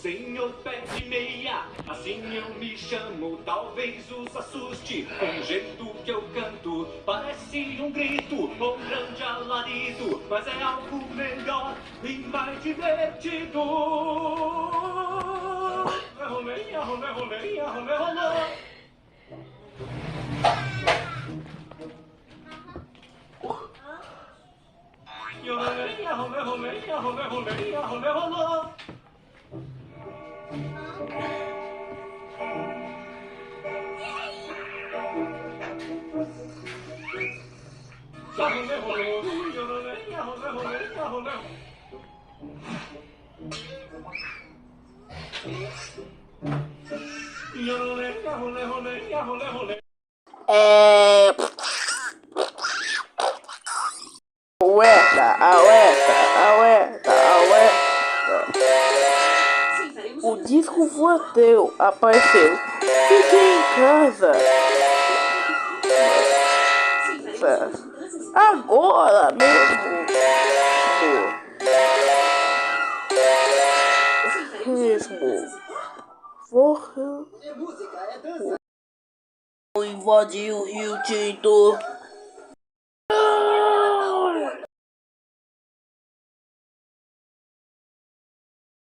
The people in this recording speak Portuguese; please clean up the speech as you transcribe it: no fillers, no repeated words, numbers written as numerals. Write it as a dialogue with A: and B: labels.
A: Senhor pé de meia, assim eu me chamo. Talvez os assuste com o jeito que eu canto. Parece um grito ou um grande alarido, mas é algo melhor e mais divertido. Rolê, rolê, rolê, rolê, rolê.
B: Alerta, alerta, alerta, alerta. O disco voador apareceu. Fiquei em casa. Agora mesmo. Vou invadir o Rio Tinto.